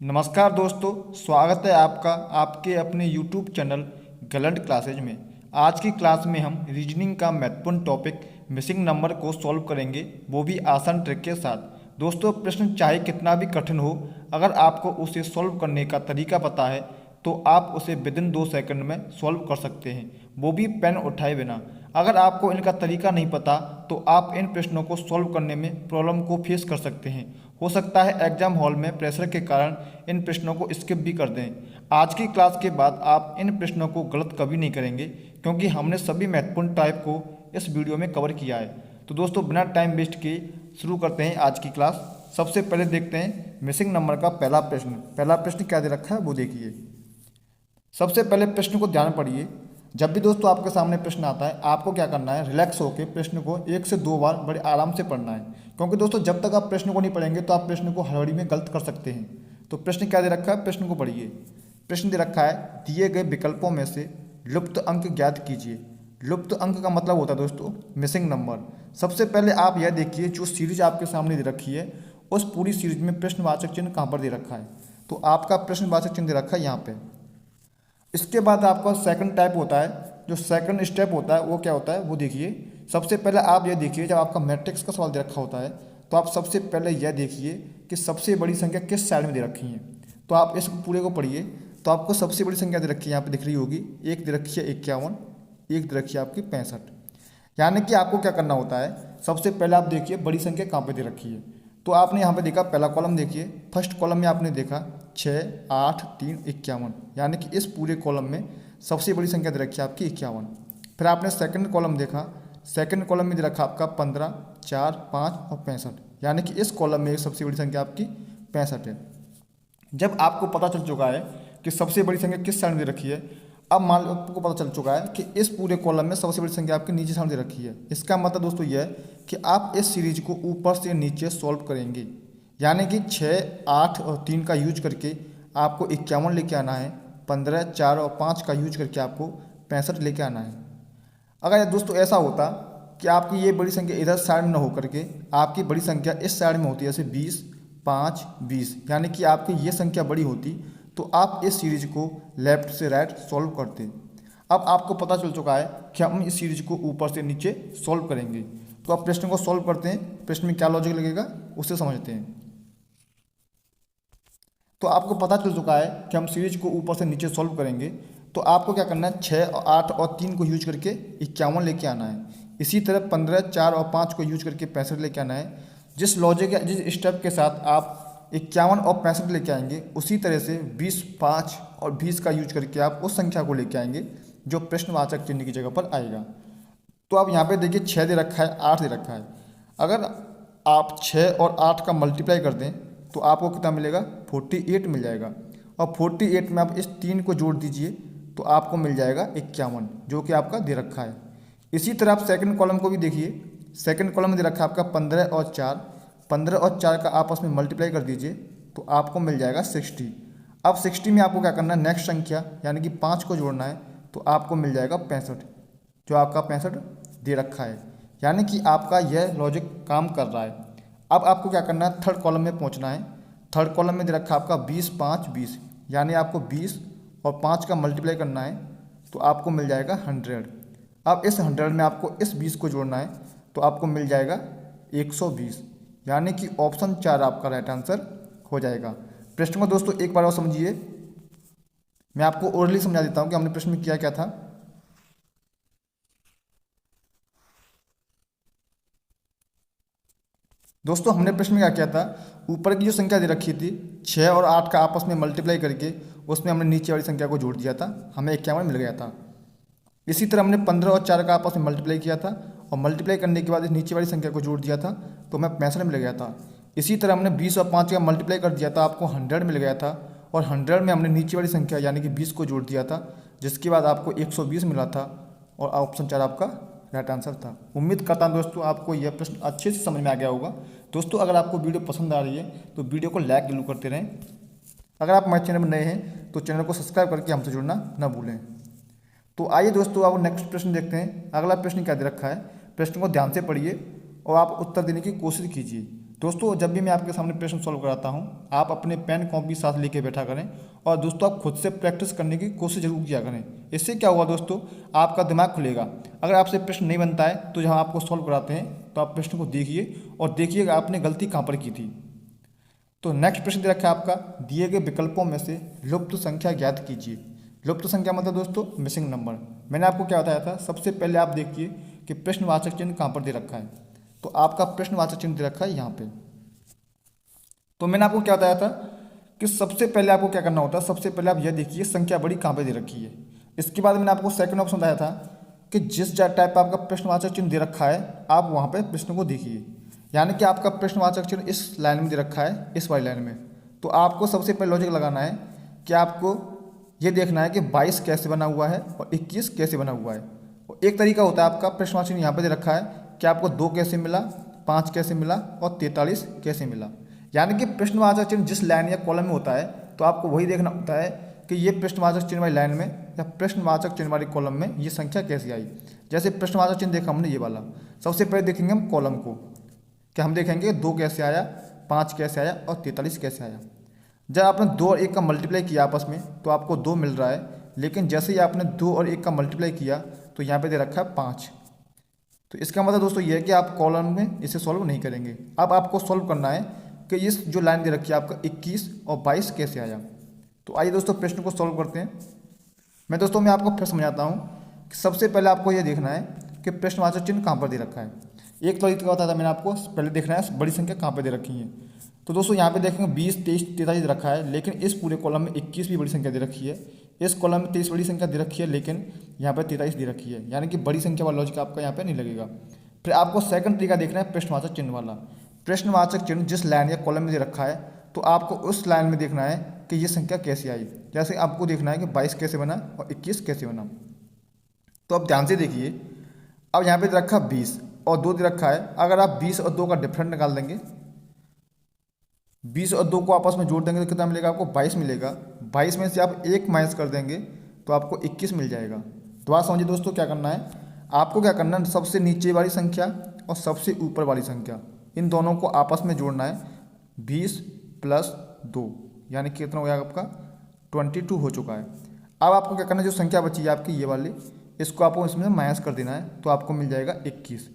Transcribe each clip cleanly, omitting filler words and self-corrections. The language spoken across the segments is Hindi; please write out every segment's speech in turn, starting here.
नमस्कार दोस्तों, स्वागत है आपका आपके अपने YouTube चैनल गलंट क्लासेज में। आज की क्लास में हम रीजनिंग का महत्वपूर्ण टॉपिक मिसिंग नंबर को सॉल्व करेंगे, वो भी आसान ट्रिक के साथ। दोस्तों, प्रश्न चाहे कितना भी कठिन हो, अगर आपको उसे सॉल्व करने का तरीका पता है तो आप उसे विदिन 2 सेकंड में सॉल्व कर सकते हैं, वो भी पेन उठाए बिना। अगर आपको इनका तरीका नहीं पता तो आप इन प्रश्नों को सॉल्व करने में प्रॉब्लम को फेस कर सकते हैं। हो सकता है एग्जाम हॉल में प्रेशर के कारण इन प्रश्नों को स्किप भी कर दें। आज की क्लास के बाद आप इन प्रश्नों को गलत कभी नहीं करेंगे, क्योंकि हमने सभी महत्वपूर्ण टाइप को इस वीडियो में कवर किया है। तो दोस्तों, बिना टाइम वेस्ट किए शुरू करते हैं आज की क्लास। सबसे पहले देखते हैं मिसिंग नंबर का पहला प्रश्न। पहला प्रश्न क्या दे रखा है वो देखिए। सबसे पहले प्रश्न को ध्यान पढ़िए। जब भी दोस्तों आपके सामने प्रश्न आता है, आपको क्या करना है, रिलैक्स होकर प्रश्न को 1 से 2 बार बड़े आराम से पढ़ना है। क्योंकि दोस्तों, जब तक आप प्रश्न को नहीं पढ़ेंगे तो आप प्रश्न को हड़बड़ी में गलत कर सकते हैं। तो प्रश्न क्या दे रखा है, प्रश्न को पढ़िए। प्रश्न दे रखा है, दिए गए विकल्पों में से लुप्त अंक ज्ञात कीजिए। लुप्त अंक का मतलब होता है दोस्तों मिसिंग नंबर। सबसे पहले आप यह देखिए, जो सीरीज आपके सामने दे रखी है उस पूरी सीरीज में प्रश्नवाचक चिन्ह कहाँ पर दे रखा है। तो आपका प्रश्नवाचक चिन्ह दे रखा है यहाँ पे। इसके बाद आपका सेकंड टाइप होता है, जो सेकंड स्टेप होता है वो क्या होता है वो देखिए। सबसे पहले आप यह देखिए, जब आपका मैट्रिक्स का सवाल दे रखा होता है तो आप सबसे पहले यह देखिए कि सबसे बड़ी संख्या किस साइड में दे रखी है। तो आप इस पूरे को पढ़िए, तो आपको सबसे बड़ी संख्या दे रखी है यहाँ पे दिख रही होगी। एक दे रखी है 51, एक दे रखी है आपकी 65। यानी कि आपको क्या करना होता है, सबसे पहले आप देखिए बड़ी संख्या कहाँ पे दे रखी है। तो आपने यहाँ पे देखा, पहला कॉलम देखिए, फर्स्ट कॉलम में आपने देखा 6, 8, 3, 51। यानी कि इस पूरे कॉलम में सबसे बड़ी संख्या दे रखी है आपकी 51। फिर आपने सेकंड कॉलम देखा, सेकंड कॉलम में दे रखा आपका 15, 4, 5 और 65। यानी कि इस कॉलम में सबसे बड़ी संख्या आपकी 65 है। जब आपको पता चल चुका है कि सबसे बड़ी संख्या किस साइड में दे रखी है, अब मान लो आपको पता चल चुका है कि इस पूरे कॉलम में सबसे बड़ी संख्या आपकी नीचे साइड दे रखी है। इसका मतलब दोस्तों यह है कि आप इस सीरीज को ऊपर से नीचे सॉल्व करेंगे। यानी कि 6, 8 और 3 का यूज करके आपको 51 लेके आना है, 15, 4 और 5 का यूज करके आपको 65 लेके आना है। अगर दोस्तों ऐसा होता कि आपकी ये बड़ी संख्या इधर साइड में न होकर के आपकी बड़ी संख्या इस साइड में होती, जैसे 20, 5, 20, यानी कि आपकी ये संख्या बड़ी होती, तो आप इस सीरीज को लेफ्ट से राइट सॉल्व करते। अब आपको पता चल चुका है कि हम इस सीरीज को ऊपर से नीचे सॉल्व करेंगे। तो आप प्रश्न को सॉल्व करते हैं, प्रश्न में क्या लॉजिक लगेगा उससे समझते हैं। तो आपको पता चल चुका है कि हम सीरीज को ऊपर से नीचे सॉल्व करेंगे। तो आपको क्या करना है, 6, 8 और 3 को यूज करके 51 लेके आना है। इसी तरह 15, 4 और 5 को यूज करके 65 लेके आना है। जिस लॉजिक या जिस स्टेप के साथ आप 51 और 65 लेके आएंगे, उसी तरह से 20, 5 और 20 का यूज करके आप उस संख्या को लेके आएंगे जो प्रश्नवाचक चिन्ह की जगह पर आएगा। तो आप यहाँ पे देखिए 6 दे रखा है, 8 दे रखा है। अगर आप 6 और 8 का मल्टीप्लाई कर दें तो आपको कितना मिलेगा, 48 मिल जाएगा। और 48 में आप इस 3 को जोड़ दीजिए तो आपको मिल जाएगा 51, जो कि आपका दे रखा है। इसी तरह आप सेकंड कॉलम को भी देखिए। सेकंड कॉलम में दे रखा है आपका 15 और 4। 15 और 4 का आपस में मल्टीप्लाई कर दीजिए तो आपको मिल जाएगा 60। अब 60 में आपको क्या करना है, नेक्स्ट संख्या यानी कि 5 को जोड़ना है तो आपको मिल जाएगा 65, जो आपका 65 दे रखा है। यानी कि आपका यह लॉजिक काम कर रहा है। अब आपको क्या करना है, थर्ड कॉलम में पहुंचना है। थर्ड कॉलम में दे रखा है आपका 20, 5, 20। यानी आपको 20 और 5 का मल्टीप्लाई करना है तो आपको मिल जाएगा 100। अब इस 100 में आपको इस 20 को जोड़ना है तो आपको मिल जाएगा 120। यानी कि ऑप्शन 4 आपका राइट आंसर हो जाएगा। प्रश्न को दोस्तों एक बार और समझिए। मैं आपको ओरली समझा देता हूँ कि हमने प्रश्न में किया क्या था। दोस्तों, हमने प्रश्न में क्या किया था, ऊपर की जो संख्या दे रखी थी 6 और 8 का आपस में मल्टीप्लाई करके उसमें हमने नीचे वाली संख्या को जोड़ दिया था, हमें 51 मिल गया था। इसी तरह हमने 15 और 4 का आपस में मल्टीप्लाई किया था और मल्टीप्लाई करने के बाद इस नीचे वाली संख्या को जोड़ दिया था तो हमें 65 मिल गया था। इसी तरह हमने 20 और 5 का मल्टीप्लाई कर दिया था, आपको 100 मिल गया था। और 100 में हमने नीचे वाली संख्या यानी कि 20 को जोड़ दिया था, जिसके बाद आपको 120 मिला था और ऑप्शन 4 आपका राइट आंसर था। उम्मीद करता हूँ दोस्तों आपको यह प्रश्न अच्छे से समझ में आ गया होगा। दोस्तों, अगर आपको वीडियो पसंद आ रही है तो वीडियो को लाइक जरूर करते रहें। अगर आप हमारे चैनल में नए हैं तो चैनल को सब्सक्राइब करके हमसे जुड़ना न भूलें। तो आइए दोस्तों, अब नेक्स्ट प्रश्न देखते हैं। अगला प्रश्न क्या दे रखा है, प्रश्न को ध्यान से पढ़िए और आप उत्तर देने की कोशिश कीजिए। दोस्तों जब भी मैं आपके सामने प्रश्न सॉल्व कराता हूँ, आप अपने पेन कॉपी साथ लेके बैठा करें और दोस्तों आप खुद से प्रैक्टिस करने की कोशिश जरूर किया करें। इससे क्या हुआ दोस्तों, आपका दिमाग खुलेगा। अगर आपसे प्रश्न नहीं बनता है तो जहाँ आपको सॉल्व कराते हैं तो आप प्रश्न को देखिए और देखिएगा आपने गलती कहाँ पर की थी। तो नेक्स्ट प्रश्न दे रखा है आपका, दिए गए विकल्पों में से लुप्त संख्या ज्ञात कीजिए। लुप्त संख्या मतलब दोस्तों मिसिंग नंबर। मैंने आपको क्या बताया था, सबसे पहले आप देखिए कि प्रश्नवाचक चिन्ह कहाँ पर दे रखा है। तो आपका प्रश्नवाचक चिन्ह दे रखा है यहाँ पे। तो मैंने आपको क्या बताया था कि सबसे पहले आपको क्या करना होता है, सबसे पहले आप यह देखिए संख्या बड़ी कहाँ पे दे रखी है। इसके बाद मैंने आपको सेकंड ऑप्शन बताया था कि जिस टाइप का आपका प्रश्नवाचक चिन्ह दे रखा है आप वहाँ पे प्रश्न को देखिए। यानी कि आपका प्रश्नवाचक चिन्ह इस लाइन में दे रखा है, इस वाली लाइन में। तो आपको सबसे पहले लॉजिक लगाना है कि आपको ये देखना है कि 22 कैसे बना हुआ है और 21 कैसे बना हुआ है। और एक तरीका होता है आपका प्रश्नवाचक चिन्ह यहाँ पे दे रखा है कि आपको 2 कैसे मिला, 5 कैसे मिला और 43 कैसे मिला। यानी कि प्रश्नवाचक चिन्ह जिस लाइन या कॉलम में होता है तो आपको वही देखना होता है कि ये प्रश्नवाचक चिन्ह वाली लाइन में या प्रश्नवाचक चिन्ह वाली कॉलम में ये संख्या कैसी आई। जैसे प्रश्नवाचक चिन्ह देखा हमने ये वाला, सबसे पहले देखेंगे हम कॉलम को, कि हम देखेंगे 2 कैसे आया, 5 कैसे आया और 43 कैसे आया। जब आपने 2 और 1 का मल्टीप्लाई किया आपस में तो आपको 2 मिल रहा है, लेकिन जैसे ही आपने 2 और 1 का मल्टीप्लाई किया तो यहाँ पे दे रखा है 5। तो इसका मतलब दोस्तों ये है कि आप कॉलम में इसे सॉल्व नहीं करेंगे। अब आपको सॉल्व करना है कि इस जो लाइन दे रखी है आपका 21 और 22 कैसे आया। तो आइए दोस्तों प्रश्न को सॉल्व करते हैं। मैं आपको फिर समझाता हूँ कि सबसे पहले आपको ये देखना है कि प्रश्नवाचक चिन्ह कहाँ पर दे रखा है। एक तरीका होता था, मैंने आपको पहले देखना है बड़ी संख्या कहाँ पर दे रखी है। तो दोस्तों यहाँ पे देखेंगे 20, 23, 43 रखा है, लेकिन इस पूरे कॉलम में 21 भी बड़ी संख्या दे रखी है, इस कॉलम में 23 बड़ी संख्या दे रखी है, लेकिन यहाँ पर 43 दे रखी है। यानी कि बड़ी संख्या वाला लॉजिक आपका यहाँ पे नहीं लगेगा। फिर आपको सेकंड तरीका देखना है प्रश्नवाचक चिन्ह वाला। प्रश्नवाचक चिन्ह जिस लाइन या कॉलम में दे रखा है तो आपको उस लाइन में देखना है कि ये संख्या कैसी आई। जैसे आपको देखना है कि 22 कैसे बना और 21 कैसे बना। तो अब ध्यान से देखिए, अब यहाँ पे दे रखा 20 और 2 दे रखा है। अगर आप 20 और 2 का डिफरेंट निकाल देंगे, 20 और 2 को आपस में जोड़ देंगे तो कितना मिलेगा आपको, 22 मिलेगा। 22 में से आप 1 माइनस कर देंगे तो आपको 21 मिल जाएगा। दोबारा समझिए दोस्तों क्या करना है, आपको क्या करना है, सबसे नीचे वाली संख्या और सबसे ऊपर वाली संख्या इन दोनों को आपस में जोड़ना है। 20 + 2 यानी कि कितना हो गया आपका 22 हो चुका है। अब आपको क्या करना है, जो संख्या बची है आपकी ये वाली, इसको आपको इसमें माइनस कर देना है तो आपको मिल जाएगा 21।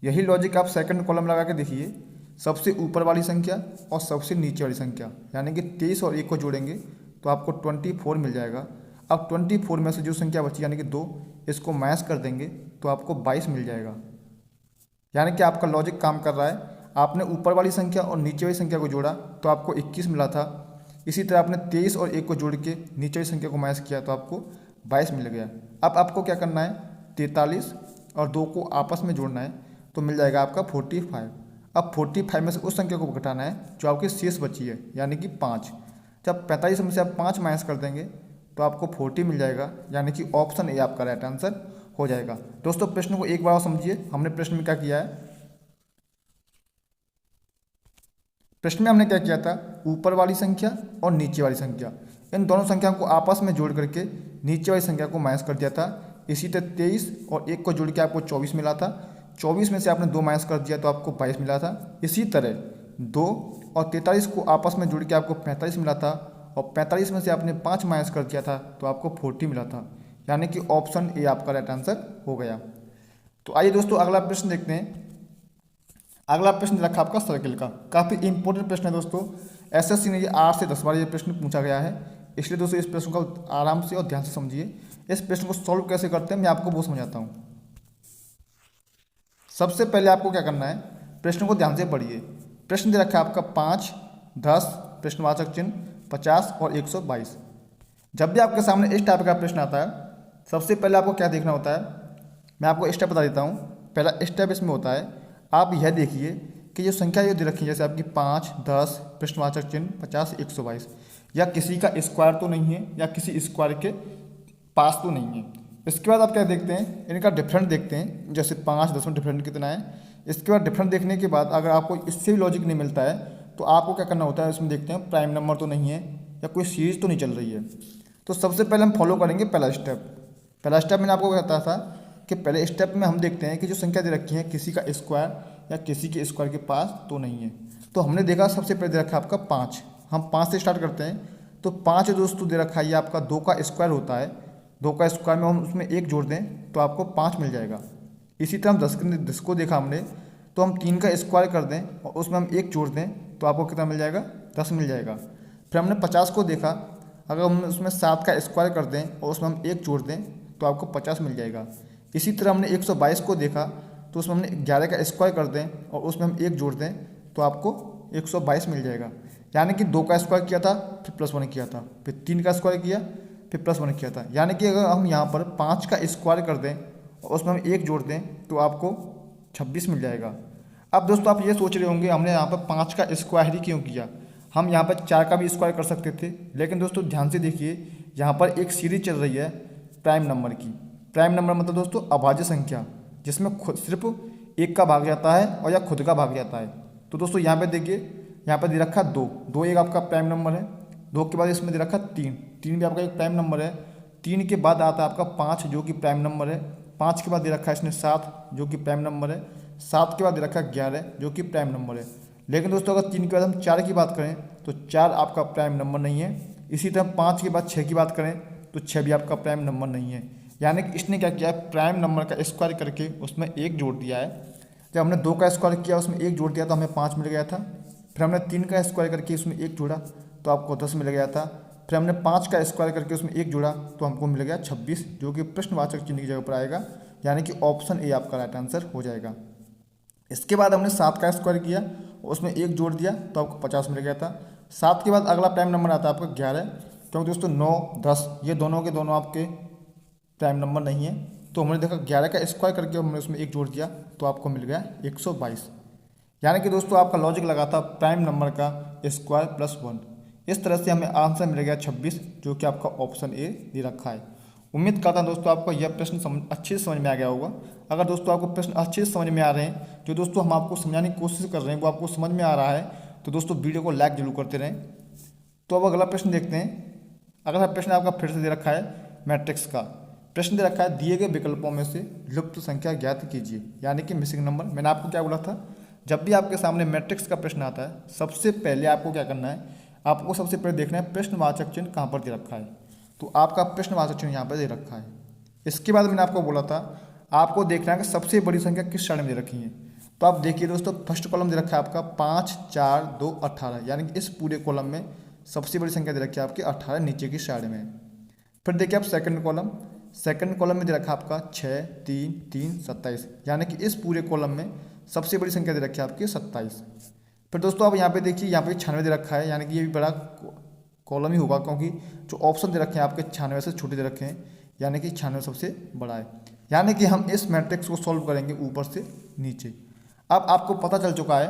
यही लॉजिक आप सेकंड कॉलम लगा के देखिए, सबसे ऊपर वाली संख्या और सबसे नीचे वाली संख्या यानी कि 23 और 1 को जोड़ेंगे तो आपको 24 मिल जाएगा। अब 24 में से जो संख्या बची यानी कि 2, इसको माइनस कर देंगे तो आपको 22 मिल जाएगा। यानी कि आपका लॉजिक काम कर रहा है। आपने ऊपर वाली संख्या और नीचे वाली संख्या को जोड़ा तो आपको 21 मिला था। इसी तरह आपने 23 और 1 को जोड़ के नीचे वाली संख्या को माइनस किया तो आपको 22 मिल गया। अब आपको क्या करना है, 43 और 2 को आपस में जोड़ना है तो मिल जाएगा आपका 45। अब 45 में से उस संख्या को घटाना है जो आपकी शेष बची है यानी कि 5। जब 45 में से आप 5 माइनस कर देंगे तो आपको 40 मिल जाएगा। यानी कि ऑप्शन ए आपका राइट आंसर हो जाएगा। दोस्तों प्रश्न को एक बार और समझिए, हमने प्रश्न में क्या किया है। प्रश्न में हमने क्या किया था, ऊपर वाली संख्या और नीचे वाली संख्या इन दोनों संख्याओं को आपस में जोड़ करके नीचे वाली संख्या को माइनस कर दिया था। इसी तरह 23 और 1 को जोड़ के आपको 24 मिला था। 24 में से आपने 2 माइनस कर दिया तो आपको 22 मिला था। इसी तरह 2 और 43 को आपस में जोड़ के आपको 45 मिला था और 45 में से आपने 5 माइनस कर दिया था तो आपको 40 मिला था। यानी कि ऑप्शन ए आपका राइट आंसर हो गया। तो आइए दोस्तों अगला प्रश्न देखते हैं। अगला प्रश्न रखा आपका सर्किल का, काफ़ी इंपॉर्टेंट प्रश्न है दोस्तों। एसएससी ने ये 8 से 10 बार ये प्रश्न पूछा गया है, इसलिए दोस्तों इस प्रश्न को आराम से और ध्यान से समझिए। इस प्रश्न को सॉल्व कैसे करते हैं मैं आपको वो समझाता हूँ। सबसे पहले आपको क्या करना है, प्रश्न को ध्यान से पढ़िए। प्रश्न दे रखा है आपका 5, 10, प्रश्नवाचक चिन्ह 50 और 122। जब भी आपके सामने इस टाइप का प्रश्न आता है सबसे पहले आपको क्या देखना होता है, मैं आपको स्टेप बता देता हूँ। पहला स्टेप इसमें होता है, आप यह देखिए कि जो संख्या ये दे रखी है जैसे आपकी 5, 10, प्रश्नवाचक चिन्ह 50, 122 या किसी का स्क्वायर तो नहीं है या किसी स्क्वायर के पास तो नहीं है। इसके बाद आप क्या देखते हैं, इनका डिफरेंट देखते हैं। जैसे 5, 10 में डिफरेंट कितना है। इसके बाद डिफरेंट देखने के बाद अगर आपको इससे भी लॉजिक नहीं मिलता है तो आपको क्या करना होता है, इसमें देखते हैं प्राइम नंबर तो नहीं है या कोई सीरीज तो नहीं चल रही है। तो सबसे पहले हम फॉलो करेंगे पहला स्टेप। पहला स्टेप मैंने आपको बताया था कि पहले स्टेप में हम देखते हैं कि जो संख्या दे रखी है किसी का स्क्वायर या किसी के स्क्वायर के पास तो नहीं है। तो हमने देखा सबसे पहले दे रखा है आपका 5, हम 5 से स्टार्ट करते हैं। तो 5 दोस्तों दे रखा है ये आपका 2 का स्क्वायर होता है, 2 का स्क्वायर में हम उसमें 1 जोड़ दें तो आपको 5 मिल जाएगा। इसी तरह हम 10 को देखा हमने, तो हम 3 का स्क्वायर कर दें और उसमें हम 1 जोड़ दें तो आपको कितना मिल जाएगा, 10 मिल जाएगा। फिर हमने 50 को देखा, अगर हम उसमें 7 का स्क्वायर कर दें और उसमें हम 1 जोड़ दें तो आपको 50 मिल जाएगा। इसी तरह हमने 122 को देखा, तो उसमें हमने 11 का स्क्वायर कर दें और उसमें हम 1 जोड़ दें तो आपको 122 मिल जाएगा। यानी कि 2 का स्क्वायर किया था, फिर +1 किया था, फिर 3 का स्क्वायर किया, फिर +1 किया था। यानी कि अगर हम यहाँ पर 5 का स्क्वायर कर दें और उसमें हम 1 जोड़ दें तो आपको 26 मिल जाएगा। अब दोस्तों आप ये सोच रहे होंगे हमने यहाँ पर 5 का स्क्वायर ही क्यों किया, हम यहाँ पर 4 का भी स्क्वायर कर सकते थे। लेकिन दोस्तों ध्यान से देखिए, यहाँ पर एक सीरीज चल रही है प्राइम नंबर की। प्राइम नंबर मतलब दोस्तों अभाज्य संख्या, जिसमें खुद सिर्फ 1 का भाग जाता है और या खुद का भाग जाता है। तो दोस्तों यहाँ पे देखिए, यहाँ पर दे रखा 2 एक आपका प्राइम नंबर है, 2 के बाद इसमें दे रखा 3 भी आपका एक प्राइम नंबर है, 3 के बाद आता है आपका 5 जो कि प्राइम नंबर है, 5 के बाद दे रखा है इसने 7 जो कि प्राइम नंबर है, 7 के बाद दे रखा है 11 जो कि प्राइम नंबर है। लेकिन दोस्तों अगर 3 के बाद हम 4 की बात करें तो 4 आपका प्राइम नंबर नहीं है। इसी तरह 5 के बाद 6 की बात करें तो 6 भी आपका प्राइम नंबर नहीं है। यानी कि इसने क्या किया है, प्राइम नंबर का स्क्वायर करके उसमें 1 जोड़ दिया है। जब हमने 2 का स्क्वायर किया उसमें 1 जोड़ दिया तो हमें 5 मिल गया था। फिर हमने 3 का स्क्वायर करके उसमें 1 जोड़ा तो आपको 10 मिल गया था। फिर हमने 5 का स्क्वायर करके उसमें 1 जोड़ा तो हमको मिल गया 26, जो कि प्रश्नवाचक चिन्ह की जगह पर आएगा। यानी कि ऑप्शन ए आपका राइट आंसर हो जाएगा। इसके बाद हमने 7 का स्क्वायर किया, उसमें 1 जोड़ दिया तो आपको 50 मिल गया था। 7 के बाद अगला प्राइम नंबर आता है आपका 11, क्योंकि दोस्तों 9, 10 ये दोनों के दोनों आपके प्राइम नंबर नहीं है। तो हमने देखा 11 का स्क्वायर करके हमने उसमें 1 जोड़ दिया तो आपको मिल गया 122। यानी कि दोस्तों आपका लॉजिक लगा था प्राइम नंबर का स्क्वायर +1। इस तरह से हमें आंसर मिल गया 26, जो कि आपका ऑप्शन ए दे रखा है। उम्मीद करता हूं दोस्तों आपको यह प्रश्न अच्छे से समझ में आ गया होगा। अगर दोस्तों आपको प्रश्न अच्छे से समझ में आ रहे हैं, जो दोस्तों हम आपको समझाने की कोशिश कर रहे हैं वो आपको समझ में आ रहा है, तो दोस्तों वीडियो को लाइक जरूर करते रहें। तो अब अगला प्रश्न देखते हैं। अगला प्रश्न आपका फिर से दे रखा है मैट्रिक्स का। प्रश्न दे रखा है दिए गए विकल्पों में से लुप्त संख्या ज्ञात कीजिए, यानी कि मिसिंग नंबर। मैंने आपको क्या बोला था, जब भी आपके सामने मैट्रिक्स का प्रश्न आता है सबसे पहले आपको क्या करना है, आपको सबसे पहले देखना है प्रश्नवाचक चिन्ह कहाँ पर दे रखा है। तो आपका प्रश्नवाचक चिन्ह यहाँ पर दे रखा है। इसके बाद मैंने आपको बोला था आपको देखना है कि सबसे बड़ी संख्या किस श्रेणी में दे रखी है। तो आप देखिए दोस्तों, फर्स्ट कॉलम दे रखा है आपका 5, 4, 2, 18, यानी कि इस पूरे कॉलम में सबसे बड़ी संख्या दे रखी है आपकी 18 नीचे की श्रेणी में। फिर देखिए आप सेकंड कॉलम में दे रखा है आपका 6, 3, 3, 27, यानी कि इस पूरे कॉलम में सबसे बड़ी संख्या दे रखी है आपकी 27। फिर दोस्तों आप यहाँ पे देखिए, यहाँ पे 96 दे रखा है, यानी कि ये भी बड़ा कॉलम ही होगा, क्योंकि जो ऑप्शन दे रखे हैं आपके 96 से छोटे दे रखे हैं, यानी कि 96 सबसे बड़ा है। यानी कि हम इस मैट्रिक्स को सॉल्व करेंगे ऊपर से नीचे। अब आपको पता चल चुका है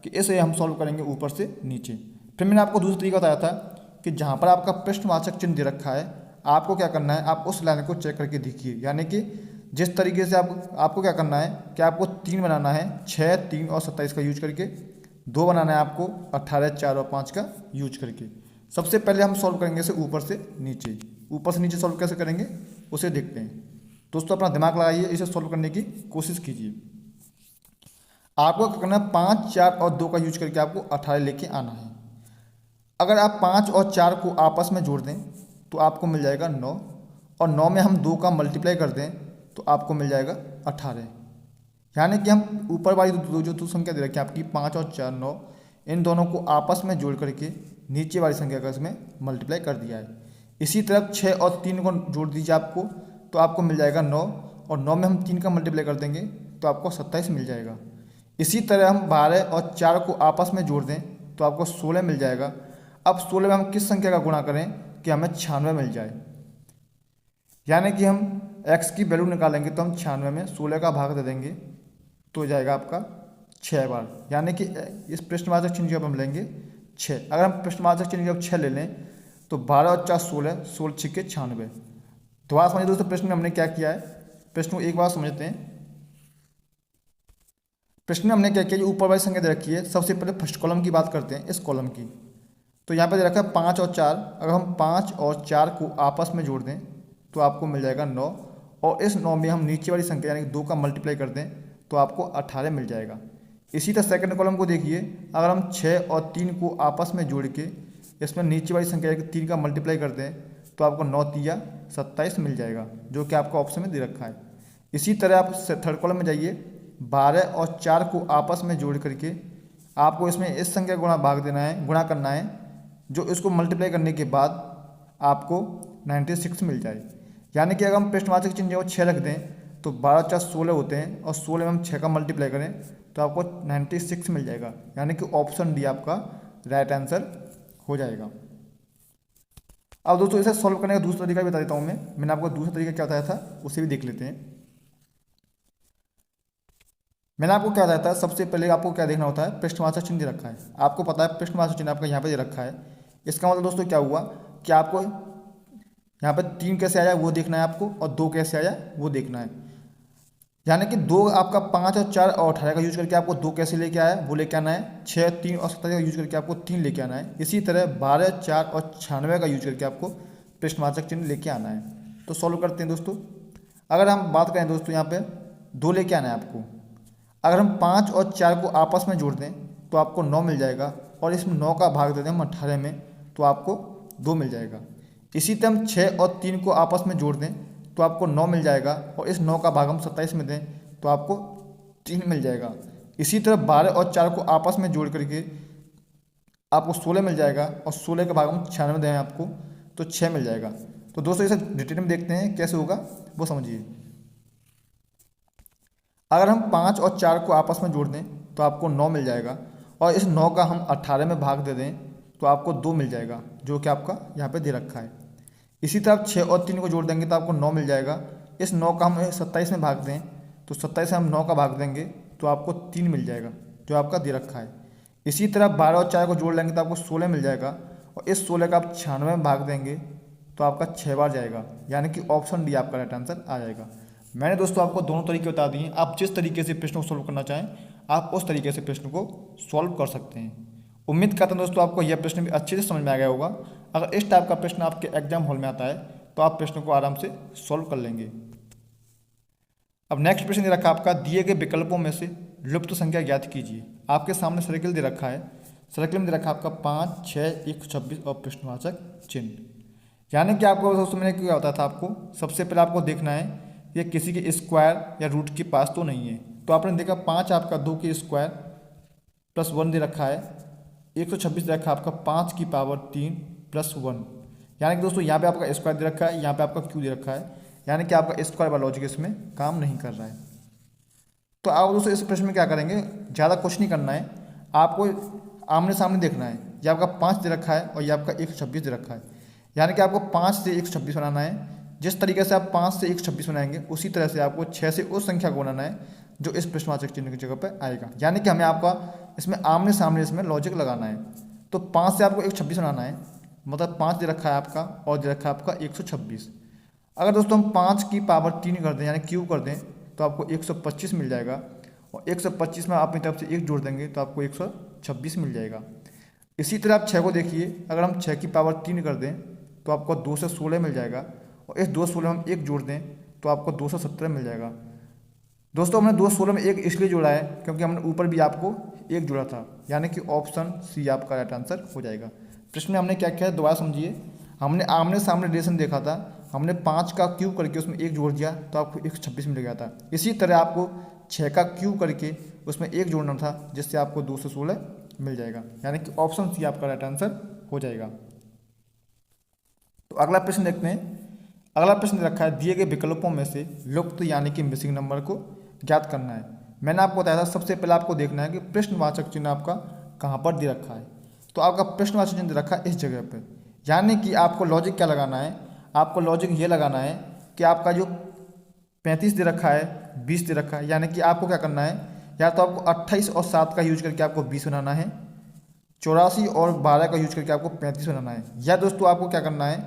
कि इसे हम सॉल्व करेंगे ऊपर से नीचे। फिर मैंने आपको दूसरा तरीका बताया था कि जहाँ पर आपका प्रश्नवाचक चिन्ह दे रखा है आपको क्या करना है, आप उस लाइन को चेक करके देखिए। यानी कि जिस तरीके से आपको क्या करना है कि आपको 3 बनाना है, 6, 3 और 27 का यूज करके, 2 बनाना है आपको 18, 4 और 5 का यूज करके। सबसे पहले हम सॉल्व करेंगे इसे ऊपर से नीचे सॉल्व कैसे करेंगे उसे देखते हैं। दोस्तों अपना दिमाग लगाइए, इसे सॉल्व करने की कोशिश कीजिए। आपको क्या करना है, 5, 4 और 2 का यूज करके आपको 18 लेके आना है। अगर आप 5 और 4 को आपस में जोड़ दें तो आपको मिल जाएगा 9, और 9 में हम 2 का मल्टीप्लाई कर दें तो आपको मिल जाएगा 18। यानी कि हम ऊपर वाली जो संख्या दे रखी है आपकी 5 और 4, 9, इन दोनों को आपस में जोड़ करके नीचे वाली संख्या का इसमें मल्टीप्लाई कर दिया है। इसी तरह 6 और 3 को जोड़ दीजिए आपको, तो आपको मिल जाएगा 9, और 9 में हम 3 का मल्टीप्लाई कर देंगे तो आपको 27 मिल जाएगा। इसी तरह हम 12 और 4 को आपस में जोड़ दें तो आपको 16 मिल जाएगा। अब 16 में हम किस संख्या का गुणा करें कि हमें 96 मिल जाए। यानी कि हम x की वैल्यू निकालेंगे तो हम 96 में 16 का भाग दे देंगे तो हो जाएगा आपका 6 बार। यानी कि इस प्रश्नवाचक चिन्ह जब हम लेंगे 6, अगर हम प्रश्नवाचक चिन्ह जब 6 ले लें तो 12 और 4 16, 16 6 96। दोबारा समझिए दोस्तों प्रश्न में हमने क्या किया है, प्रश्न को एक बार समझते हैं। प्रश्न में हमने क्या किया, ऊपर वाली संख्या दे रखी है, सबसे पहले फर्स्ट कॉलम की बात करते हैं, इस कॉलम की। तो यहाँ पर दे रखा है 5 और 4, अगर हम 5 और 4 को आपस में जोड़ दें तो आपको मिल जाएगा 9, और इस 9 में हम नीचे वाली संख्या यानी कि 2 का मल्टीप्लाई कर दें तो आपको 18 मिल जाएगा। इसी तरह सेकंड कॉलम को देखिए, अगर हम 6 और 3 को आपस में जोड़ के इसमें नीचे वाली संख्या 3 का मल्टीप्लाई करते हैं तो आपको 9 तिया 27 मिल जाएगा, जो कि आपको ऑप्शन में दे रखा है। इसी तरह आप थर्ड कॉलम में जाइए, 12 और 4 को आपस में जोड़ करके आपको इसमें इस संख्या गुणा भाग देना है, गुणा करना है, जो इसको मल्टीप्लाई करने के बाद आपको 96 मिल जाए। यानी कि अगर हम प्रश्नवाचक चिन्ह जो 6 रख दें तो 12 4 16 होते हैं और 16 में हम 6 का मल्टीप्लाई करें तो आपको 96 मिल जाएगा। यानी कि ऑप्शन डी आपका राइट आंसर हो जाएगा। अब दोस्तों इसे सॉल्व करने का दूसरा तरीका भी बता देता हूँ मैंने आपको दूसरा तरीका क्या बताया था उसे भी देख लेते हैं। मैंने आपको क्या बताया था, सबसे पहले आपको क्या देखना होता है, पृष्ठवाचक चिन्ह दे रखा है, आपको पता है पृष्ठवाचक चिन्ह आपका यहाँ पे दे रखा है। इसका मतलब दोस्तों क्या हुआ कि आपको यहाँ पे 3 कैसे आया वो देखना है आपको, और 2 कैसे आया वो देखना है। यानी कि 2 आपका 5 और 4 और 18 का यूज करके आपको 2 कैसे लेके आया वो लेके आना है, 6 3 और 27 का यूज करके आपको 3 लेके आना है। इसी तरह 12 4 और 96 का यूज करके आपको पृष्ठवाचक चिन्ह लेके आना है। तो सॉल्व करते हैं दोस्तों। अगर हम बात करें दोस्तों, यहाँ पे 2 लेके आना है आपको। अगर हम 5 और 4 को आपस में जोड़ दें तो आपको 9 मिल जाएगा, और इसमें 9 का भाग दे दें हम 18 में तो आपको 2 मिल जाएगा। इसी तरह हम 6 और 3 को आपस में जोड़ दें तो आपको 9 मिल जाएगा, और इस 9 का भाग हम 27 में दें तो आपको 3 मिल जाएगा। इसी तरह 12 और 4 को आपस में जोड़ करके आपको 16 मिल जाएगा, और 16 का भाग हम 96 में दें आपको तो 6 मिल जाएगा। तो दोस्तों इसे डिटेल में देखते हैं कैसे होगा वो समझिए। अगर हम 5 और 4 को आपस में जोड़ दें तो आपको 9 मिल जाएगा, और इस 9 का हम 18 में भाग दे दें तो आपको 2 मिल जाएगा, जो कि आपका यहाँ पे दे रखा है। इसी तरह आप 6 और 3 को जोड़ देंगे तो आपको 9 मिल जाएगा। इस 9 का हम 27 में भाग दें तो 27 से हम 9 का भाग देंगे तो आपको 3 मिल जाएगा, जो आपका दे रखा है। इसी तरह 12 और 4 को जोड़ लेंगे तो आपको 16 मिल जाएगा, और इस 16 का आप 96 में भाग देंगे तो आपका 6 बार जाएगा। यानी कि ऑप्शन डी आपका राइट आंसर आ जाएगा। मैंने दोस्तों आपको दोनों तरीके बता दिए, आप जिस तरीके से प्रश्न को सॉल्व करना चाहें आप उस तरीके से प्रश्न को सॉल्व कर सकते हैं। उम्मीद करता हूं दोस्तों आपको यह प्रश्न भी अच्छे से समझ में आ गया होगा। अगर इस टाइप का प्रश्न आपके एग्जाम हॉल में आता है तो आप प्रश्न को आराम से सॉल्व कर लेंगे। अब नेक्स्ट प्रश्न दे रखा है आपका, दिए गए विकल्पों में से लुप्त संख्या ज्ञात कीजिए। आपके सामने सर्किल दे रखा है, सर्किल में दे रखा है आपका 5 6 126 और प्रश्नवाचक चिन्ह। यानी कि आपको दोस्तों मैंने क्या बताया था, आपको सबसे पहले आपको देखना है ये किसी के स्क्वायर या रूट के पास तो नहीं है। तो आपने देखा 5 आपका 2 के स्क्वायर प्लस 1 दे रखा है, 126 दे रखा है आपका 5 की पावर 3 प्लस 1। यानी कि दोस्तों यहाँ पे आपका स्क्वायर दे रखा है, यहाँ पे आपका क्यू दे रखा है, यानी कि आपका स्क्वायर वाला लॉजिक इसमें काम नहीं कर रहा है। तो आप दोस्तों इस प्रश्न में क्या करेंगे, ज़्यादा कुछ नहीं करना है, आपको आमने सामने देखना है। ये आपका 5 दे रखा है और ये आपका 126 दे रखा है, यानी कि आपको 5 से 126 बनाना है। जिस तरीके से आप 5 से 126 बनाएंगे उसी तरह से आपको 6 से उस संख्या को बनाना है जो इस प्रश्नवाचक चिन्ह की जगह पर आएगा। यानी कि हमें आपका इसमें आमने सामने इसमें लॉजिक लगाना है। तो 5 से आपको 126 बनाना है, मतलब 5 दे रखा है आपका और दे रखा है आपका 126। अगर दोस्तों हम 5 की पावर 3 कर दें यानी क्यू कर दें तो आपको 125 मिल जाएगा, और 125 में आप अपनी तरफ से 1 जोड़ देंगे तो आपको 126 मिल जाएगा। इसी तरह आप 6 को देखिए, अगर हम 6 की पावर 3 कर दें तो आपको 2 से 16 मिल जाएगा, और इस 2 16 में हम 1 जोड़ दें तो आपको 217 मिल जाएगा। दोस्तों हमने 2 16 में 1 इसलिए जोड़ा है क्योंकि हमने ऊपर भी आपको 1 जोड़ा था, यानी कि ऑप्शन सी आपका राइट आंसर हो जाएगा। प्रश्न में हमने क्या किया है दोबारा समझिए। हमने आमने सामने रिलेशन देखा था, हमने 5 का क्यूब करके उसमें 1 जोड़ दिया तो आपको 126 मिल गया था। इसी तरह आपको 6 का क्यूब करके उसमें 1 जोड़ना था, जिससे आपको 2 से 16 मिल जाएगा, यानी कि ऑप्शन सी आपका राइट आंसर हो जाएगा। तो अगला प्रश्न देखते हैं। अगला प्रश्न रखा है, दिए गए विकल्पों में से लुप्त यानी कि मिसिंग नंबर को ज्ञात करना है। मैंने आपको बताया था सबसे पहले आपको देखना है कि प्रश्नवाचक चिन्ह आपका कहाँ पर दे रखा है। तो आपका प्रश्नवाचक चिन्ह दे रखा है इस जगह पर, यानी कि आपको लॉजिक क्या लगाना है, आपको लॉजिक ये लगाना है कि आपका जो 35 दे रखा है 20 दे रखा है, यानी कि आपको क्या करना है, या तो आपको 28 और 7 का यूज करके आपको 20 बनाना है, 84 और 12 का यूज करके आपको 35 बनाना है, या दोस्तों आपको क्या करना है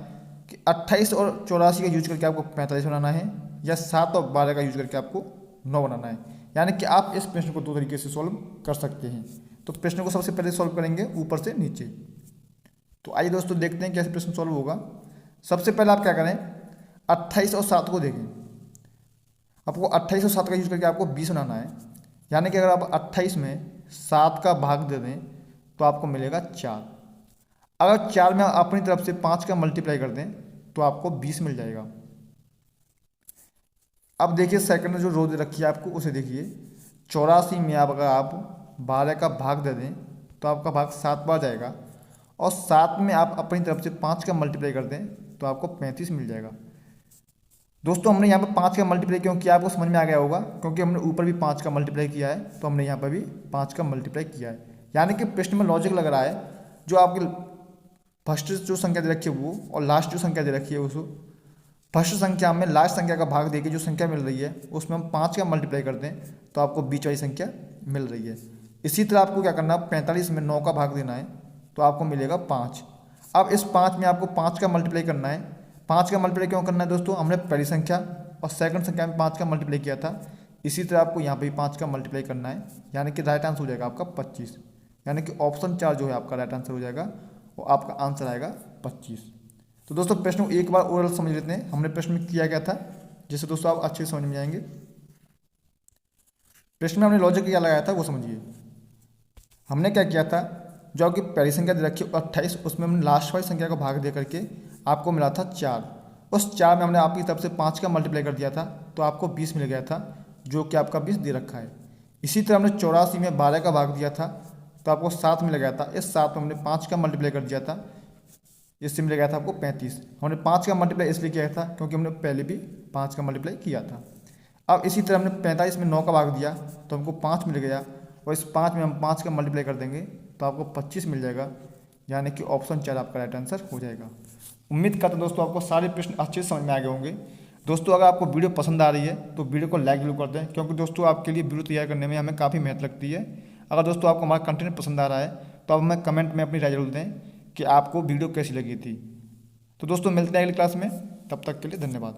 कि 28 और 84 का यूज करके आपको 45 बनाना है, या 7 और 12 का यूज करके आपको 9 बनाना है। यानी कि आप इस प्रश्न को 2 तरीके से सॉल्व कर सकते हैं। तो प्रश्न को सबसे पहले सॉल्व करेंगे ऊपर से नीचे। तो आइए दोस्तों देखते हैं कैसे प्रश्न सॉल्व होगा। सबसे पहले आप क्या करें, 28 और 7 को देखें। आपको 28 और 7 का यूज करके आपको 20 बनाना है, यानी कि अगर आप 28 में 7 का भाग दे दें तो आपको मिलेगा 4। अगर 4 में अपनी तरफ से 5 का मल्टीप्लाई कर दें तो आपको 20 मिल जाएगा। अब देखिए सेकंड जो रो दे रखी है आपको उसे देखिए। 84 में अगर आप 12 का भाग दे दें तो आपका भाग 7 बार जाएगा, और 7 में आप अपनी तरफ से 5 का मल्टीप्लाई कर दें तो आपको 35 मिल जाएगा। दोस्तों हमने यहाँ पर 5 का मल्टीप्लाई क्यों किया आपको समझ में आ गया होगा, क्योंकि हमने ऊपर भी 5 का मल्टीप्लाई किया है, तो हमने यहाँ पर भी 5 का मल्टीप्लाई किया है। यानी कि प्रश्न में लॉजिक लग रहा है, जो आपकी फर्स्ट जो संख्या दे रखी है वो और लास्ट जो संख्या दे रखी है उसको, फर्स्ट संख्या में लास्ट संख्या का भाग देके जो संख्या मिल रही है उसमें हम 5 का मल्टीप्लाई करते हैं तो आपको बीच वाली संख्या मिल रही है। इसी तरह आपको क्या करना है, 45 में 9 का भाग देना है तो आपको मिलेगा 5। अब इस 5 में आपको 5 का मल्टीप्लाई करना है। 5 का मल्टीप्लाई क्यों करना है दोस्तों, हमने पहली संख्या और सेकंड संख्या में 5 का मल्टीप्लाई किया था, इसी तरह आपको यहाँ पे 5 का मल्टीप्लाई करना है, यानी कि राइट आंसर हो जाएगा आपका 25। यानी कि ऑप्शन 4 जो है आपका राइट आंसर हो जाएगा, वो आपका आंसर आएगा 25। तो दोस्तों प्रश्न को एक बार ओरल समझ लेते हैं, हमने प्रश्न में किया गया था, जिससे दोस्तों आप अच्छे से समझ में जाएंगे। प्रश्न में हमने लॉजिक क्या लगाया था वो समझिए। हमने क्या किया था, जो आपकी पहली संख्या दे रखी 28, उसमें हमने लास्ट वाली संख्या का भाग दे करके आपको मिला था 4। उस 4 में हमने आपकी तरफ से 5 का मल्टीप्लाई कर दिया था तो आपको 20 मिल गया था, जो कि आपका 20 दे रखा है। इसी तरह हमने 84 में 12 का भाग दिया था तो आपको 7 मिल गया था। इस 7 में हमने 5 का मल्टीप्लाई कर दिया था, इससे मिल गया था आपको 35। हमने 5 का मल्टीप्लाई इसलिए किया था क्योंकि हमने पहले भी 5 का मल्टीप्लाई किया था। अब इसी तरह हमने 45 में 9 का भाग दिया तो हमको 5 मिल गया, और इस 5 में हम 5 का मल्टीप्लाई कर देंगे तो आपको 25 मिल जाएगा, यानी कि ऑप्शन 4 आपका राइट आंसर हो जाएगा। उम्मीद करता हूं दोस्तों आपको सारे प्रश्न अच्छे से समझ में आ गए होंगे। दोस्तों अगर आपको वीडियो पसंद आ रही है तो वीडियो को लाइक जरूर कर दें, क्योंकि दोस्तों आपके लिए वीडियो तैयार करने में हमें काफ़ी मेहनत लगती है। अगर दोस्तों आपको हमारा कंटेंट पसंद आ रहा है तो आप हमें कमेंट में अपनी राय जरूर दें कि आपको वीडियो कैसी लगी थी। तो दोस्तों मिलते हैं अगली क्लास में, तब तक के लिए धन्यवाद।